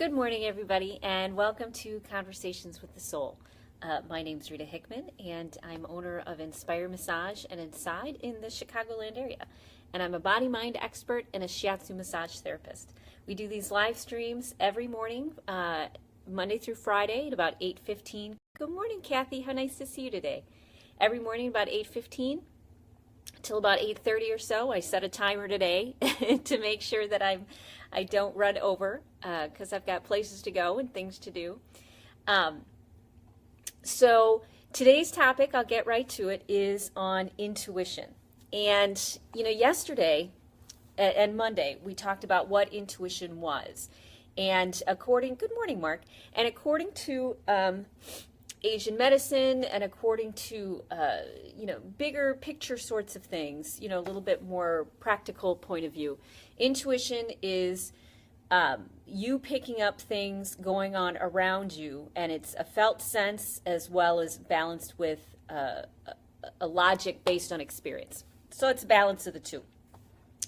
Good morning, everybody, and welcome to Conversations with the Soul. My name's Rita Hickman, and I'm owner of Inspire Massage and Inside in the Chicagoland area. And I'm a body mind expert and a shiatsu massage therapist. We do these live streams every morning, Monday through Friday at about 8:15. Good morning, Kathy. How nice to see you today. Every morning about 8:15 till about 8:30 or so. I set a timer today to make sure that I don't run over because I've got places to go and things to do. So today's topic, I'll get right to it, is on intuition. And, yesterday and Monday, we talked about what intuition was. And good morning, Mark, and according to Asian medicine and according to, bigger picture sorts of things, a little bit more practical point of view, intuition is you picking up things going on around you, and it's a felt sense as well as balanced with a logic based on experience. So it's a balance of the two.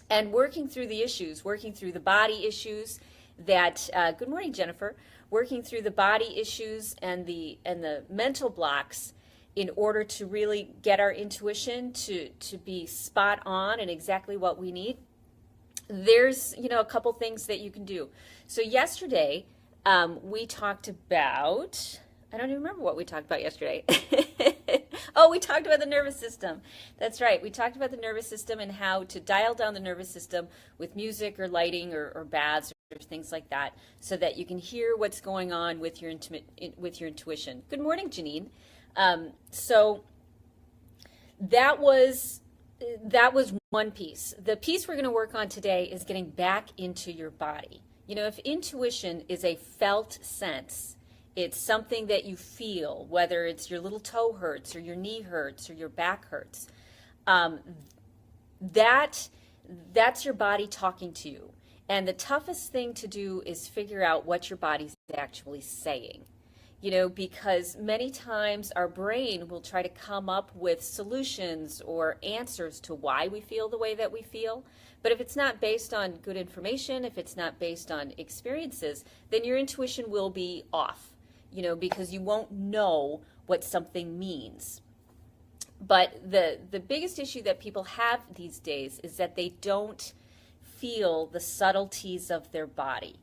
And working through the issues, working through the body issues that, good morning, Jennifer, working through the body issues and the mental blocks in order to really get our intuition to be spot on and exactly what we need. There's, a couple things that you can do. So yesterday, we talked about, I don't even remember what we talked about yesterday. Oh, we talked about the nervous system. That's right. We talked about the nervous system and how to dial down the nervous system with music or lighting or baths or things like that so that you can hear what's going on with your intuition. Good morning, Janine. So that was one piece. The piece we're going to work on today is getting back into your body. If intuition is a felt sense, it's something that you feel, whether it's your little toe hurts or your knee hurts or your back hurts. That's your body talking to you. And the toughest thing to do is figure out what your body's actually saying. Because many times our brain will try to come up with solutions or answers to why we feel the way that we feel. But if it's not based on good information, if it's not based on experiences, then your intuition will be off, because you won't know what something means. But the biggest issue that people have these days is that they don't feel the subtleties of their body.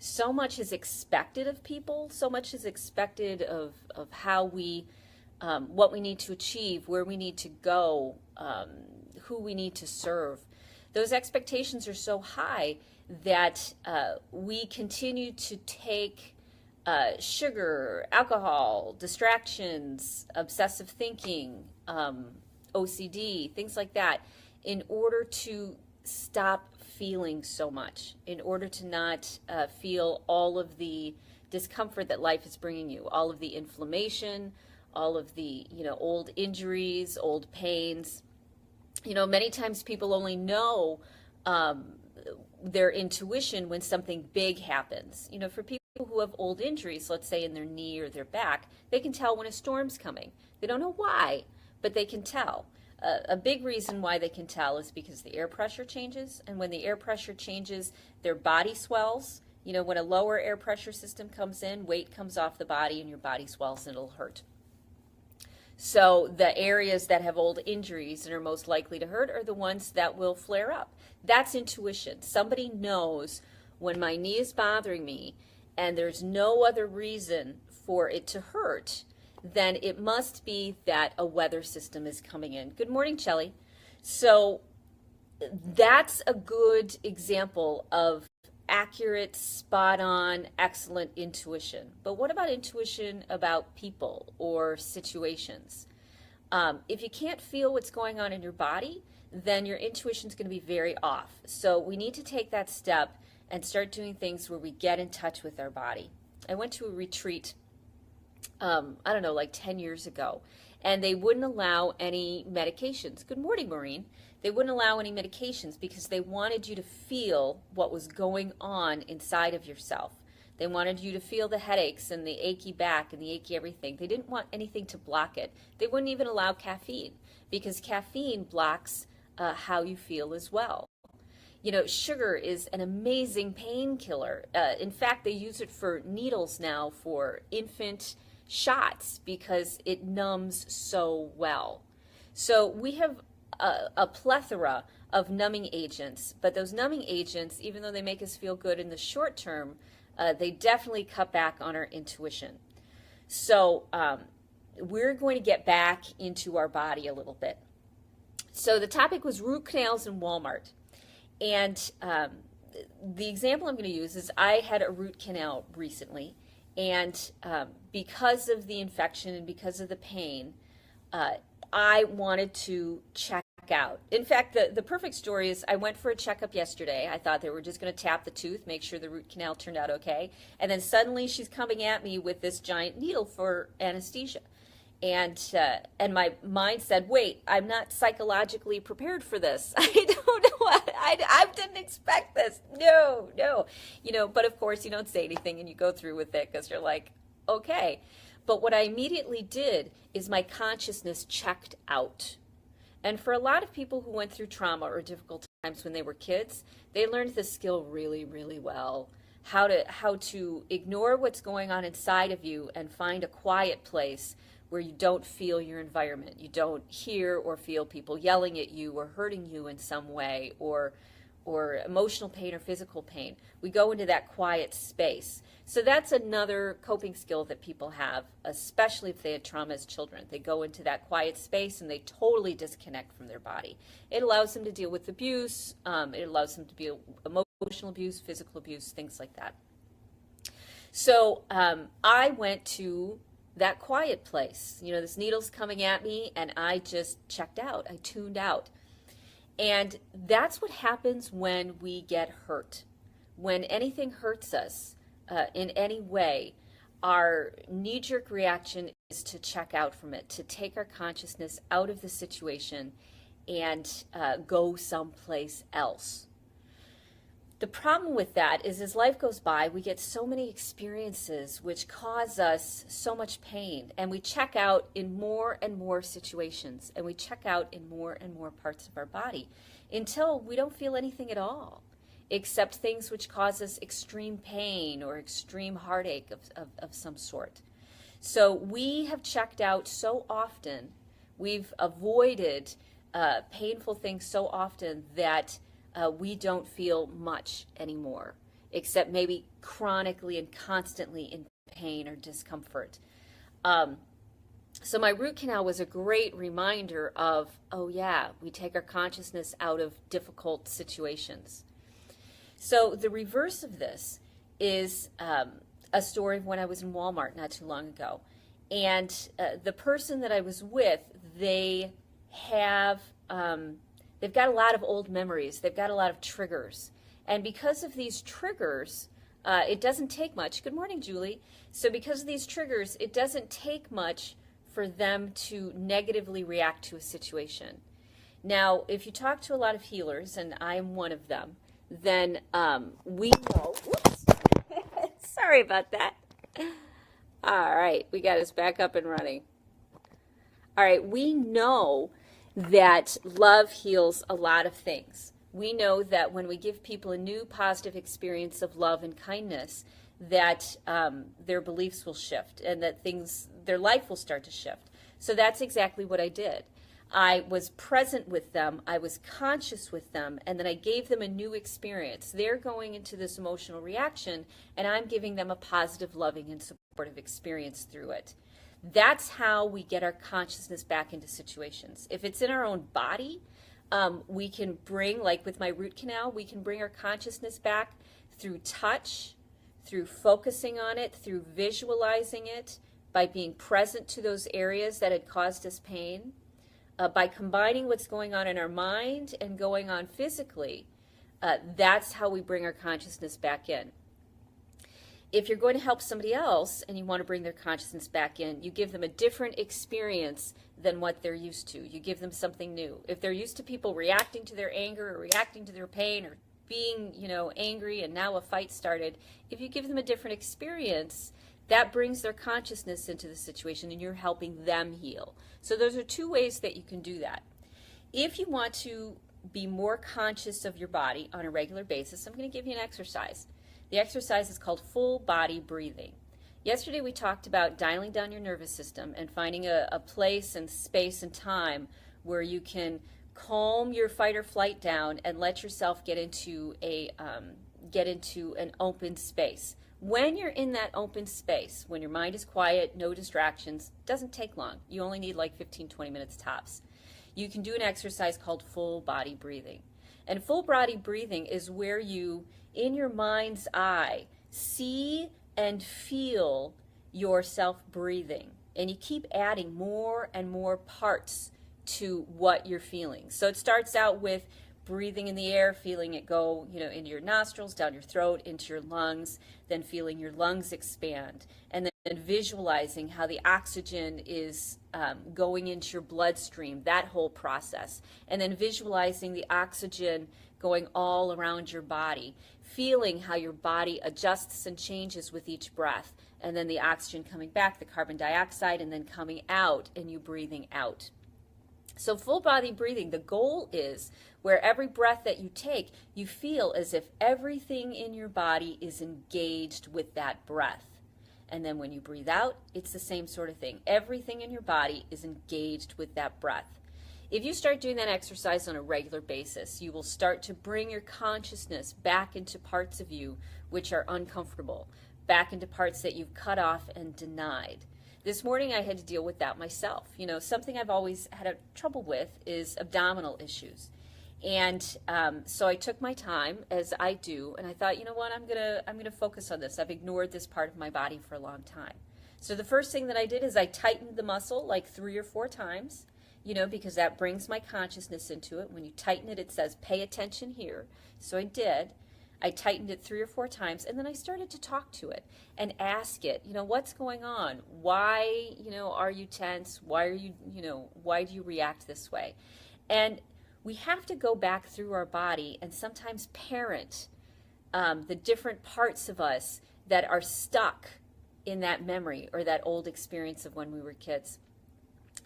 So much is expected of people, so much is expected of how we, what we need to achieve, where we need to go, who we need to serve. Those expectations are so high that we continue to take sugar, alcohol, distractions, obsessive thinking, OCD, things like that, in order to stop feeling so much, in order to not feel all of the discomfort that life is bringing you, all of the inflammation, all of the old injuries, old pains. Many times people only know their intuition when something big happens. For people who have old injuries, let's say in their knee or their back, they can tell when a storm's coming. They don't know why, but they can tell. A big reason why they can tell is because the air pressure changes, and when the air pressure changes, their body swells. When a lower air pressure system comes in, weight comes off the body and your body swells and it'll hurt. So the areas that have old injuries and are most likely to hurt are the ones that will flare up. That's intuition. Somebody knows when my knee is bothering me and there's no other reason for it to hurt, then it must be that a weather system is coming in. Good morning, Shelly. So that's a good example of accurate, spot-on, excellent intuition. But what about intuition about people or situations? If you can't feel what's going on in your body, then your intuition is going to be very off. So we need to take that step and start doing things where we get in touch with our body. I went to a retreat like 10 years ago, and they wouldn't allow any medications. Good morning, Maureen. They wouldn't allow any medications because they wanted you to feel what was going on inside of yourself. They wanted you to feel the headaches and the achy back and the achy everything. They didn't want anything to block it. They wouldn't even allow caffeine because caffeine blocks how you feel as well. You know, sugar is an amazing painkiller. In fact, they use it for needles now for infant shots because it numbs so well. So we have a plethora of numbing agents, but those numbing agents, even though they make us feel good in the short term, they definitely cut back on our intuition. So we're going to get back into our body a little bit. So the topic was root canals in Walmart. And the example I'm going to use is I had a root canal recently, and because of the infection and because of the pain, I wanted to check out. In fact, the perfect story is I went for a checkup yesterday. I thought they were just going to tap the tooth, make sure the root canal turned out okay. And then suddenly she's coming at me with this giant needle for anesthesia. And my mind said, wait, I'm not psychologically prepared for this. I don't know what, I didn't expect this. No. You know, but of course you don't say anything and you go through with it because you're like, okay. But what I immediately did is my consciousness checked out. And for a lot of people who went through trauma or difficult times when they were kids, they learned this skill really, really well. How to ignore what's going on inside of you and find a quiet place where you don't feel your environment. You don't hear or feel people yelling at you or hurting you in some way, or emotional pain or physical pain. We go into that quiet space. So that's another coping skill that people have, especially if they had trauma as children. They go into that quiet space and they totally disconnect from their body. It allows them to deal with abuse. It allows them to deal with emotional abuse, physical abuse, things like that. So I went to that quiet place. You know, this needle's coming at me and I just checked out. I tuned out. And that's what happens when we get hurt. When anything hurts us in any way, our knee-jerk reaction is to check out from it, to take our consciousness out of the situation and go someplace else. The problem with that is as life goes by, we get so many experiences which cause us so much pain, and we check out in more and more situations, and we check out in more and more parts of our body until we don't feel anything at all, except things which cause us extreme pain or extreme heartache of some sort. So we have checked out so often, we've avoided painful things so often that we don't feel much anymore, except maybe chronically and constantly in pain or discomfort. So my root canal was a great reminder of, oh yeah, we take our consciousness out of difficult situations. So the reverse of this is a story of when I was in Walmart not too long ago. And the person that I was with, they have... they've got a lot of old memories. They've got a lot of triggers. And because of these triggers, it doesn't take much. Good morning, Julie. So because of these triggers, it doesn't take much for them to negatively react to a situation. Now, if you talk to a lot of healers, and I am one of them, then we know... Whoops. Sorry about that. All right, we got us back up and running. All right, we know that love heals a lot of things. We know that when we give people a new positive experience of love and kindness, that their beliefs will shift and that their life will start to shift. So that's exactly what I did. I was present with them, I was conscious with them, and then I gave them a new experience. They're going into this emotional reaction, and I'm giving them a positive, loving, and supportive experience through it. That's how we get our consciousness back into situations. If it's in our own body, we can bring, like with my root canal, we can bring our consciousness back through touch, through focusing on it, through visualizing it, by being present to those areas that had caused us pain, by combining what's going on in our mind and going on physically. That's how we bring our consciousness back in. If you're going to help somebody else and you want to bring their consciousness back in, you give them a different experience than what they're used to. You give them something new. If they're used to people reacting to their anger or reacting to their pain or being, angry and now a fight started, if you give them a different experience, that brings their consciousness into the situation and you're helping them heal. So those are two ways that you can do that. If you want to be more conscious of your body on a regular basis, I'm going to give you an exercise. The exercise is called full body breathing. Yesterday we talked about dialing down your nervous system and finding a place and space and time where you can calm your fight or flight down and let yourself get into an open space. When you're in that open space, when your mind is quiet, no distractions, doesn't take long. You only need like 15-20 minutes tops. You can do an exercise called full body breathing. And full body breathing is where you, in your mind's eye, see and feel yourself breathing. And you keep adding more and more parts to what you're feeling. So it starts out with breathing in the air, feeling it go, into your nostrils, down your throat, into your lungs, then feeling your lungs expand, and then visualizing how the oxygen is going into your bloodstream, that whole process, and then visualizing the oxygen going all around your body, feeling how your body adjusts and changes with each breath, and then the oxygen coming back, the carbon dioxide, and then coming out, and you breathing out. So full body breathing, the goal is where every breath that you take, you feel as if everything in your body is engaged with that breath. And then when you breathe out, it's the same sort of thing. Everything in your body is engaged with that breath. If you start doing that exercise on a regular basis, you will start to bring your consciousness back into parts of you which are uncomfortable, back into parts that you've cut off and denied. This morning I had to deal with that myself. Something I've always had trouble with is abdominal issues. And so I took my time, as I do, and I thought, you know what, I'm gonna focus on this. I've ignored this part of my body for a long time. So the first thing that I did is I tightened the muscle like 3 or 4 times, because that brings my consciousness into it. When you tighten it, it says, pay attention here. So I did. I tightened it 3 or 4 times, and then I started to talk to it and ask it, what's going on? Why, are you tense? Why are you, why do you react this way? And we have to go back through our body and sometimes parent the different parts of us that are stuck in that memory or that old experience of when we were kids.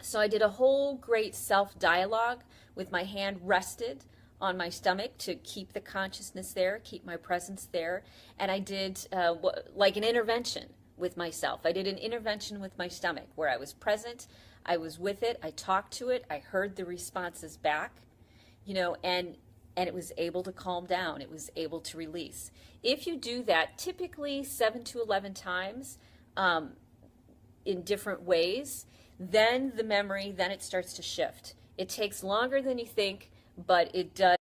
So I did a whole great self-dialogue with my hand rested on my stomach to keep the consciousness there, keep my presence there. And I did like an intervention with myself. I did an intervention with my stomach where I was present, I was with it, I talked to it, I heard the responses back, and it was able to calm down. It was able to release. If you do that typically 7 to 11 times in different ways, then the memory, then it starts to shift. It takes longer than you think, but it does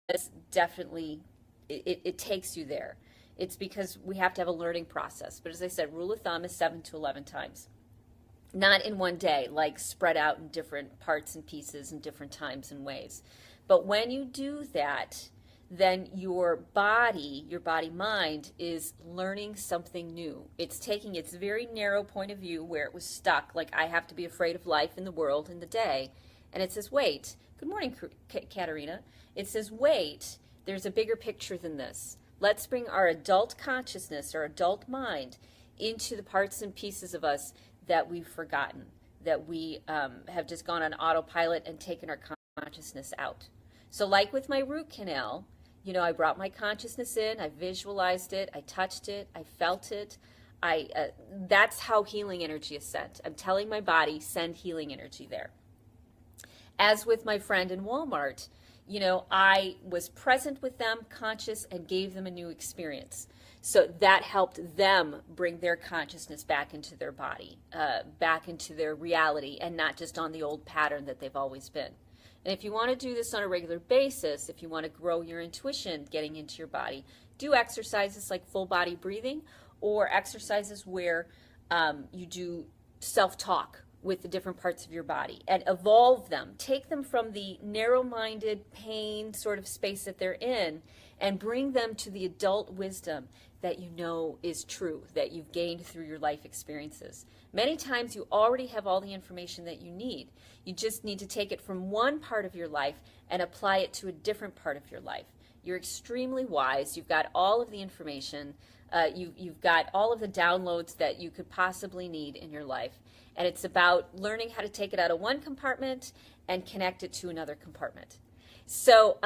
definitely, it takes you there. It's because we have to have a learning process. But as I said, rule of thumb is 7 to 11 times. Not in one day, like spread out in different parts and pieces and different times and ways. But when you do that, then your body mind is learning something new. It's taking its very narrow point of view where it was stuck, like I have to be afraid of life and the world and the day. And it says, wait, good morning, Katerina. It says, wait, there's a bigger picture than this. Let's bring our adult consciousness, our adult mind, into the parts and pieces of us that we've forgotten, that we have just gone on autopilot and taken our consciousness out. So like with my root canal, I brought my consciousness in, I visualized it, I touched it, I felt it. That's how healing energy is sent. I'm telling my body, send healing energy there. As with my friend in Walmart, I was present with them, conscious, and gave them a new experience. So that helped them bring their consciousness back into their body, back into their reality, and not just on the old pattern that they've always been. And if you want to do this on a regular basis, if you want to grow your intuition getting into your body, do exercises like full body breathing or exercises where you do self-talk with the different parts of your body and evolve them. Take them from the narrow-minded pain sort of space that they're in and bring them to the adult wisdom that you know is true, that you've gained through your life experiences. Many times you already have all the information that you need. You just need to take it from one part of your life and apply it to a different part of your life. You're extremely wise. You've got all of the information. You've got all of the downloads that you could possibly need in your life. And it's about learning how to take it out of one compartment and connect it to another compartment. So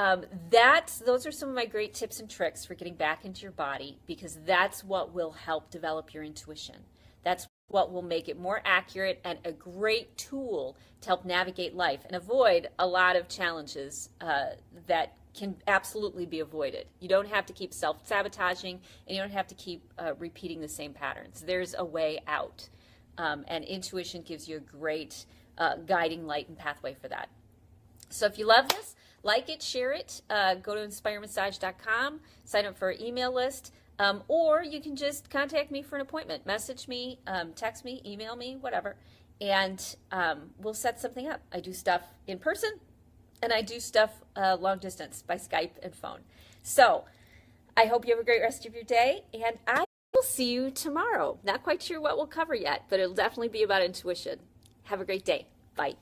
those are some of my great tips and tricks for getting back into your body, because that's what will help develop your intuition. That's what will make it more accurate and a great tool to help navigate life and avoid a lot of challenges that can absolutely be avoided. You don't have to keep self-sabotaging, and you don't have to keep repeating the same patterns. There's a way out, and intuition gives you a great guiding light and pathway for that. So if you love this, like it, share it, go to inspiremassage.com, sign up for our email list, or you can just contact me for an appointment. Message me, text me, email me, whatever, and we'll set something up. I do stuff in person, and I do stuff long distance by Skype and phone. So I hope you have a great rest of your day, and I will see you tomorrow. Not quite sure what we'll cover yet, but it'll definitely be about intuition. Have a great day. Bye.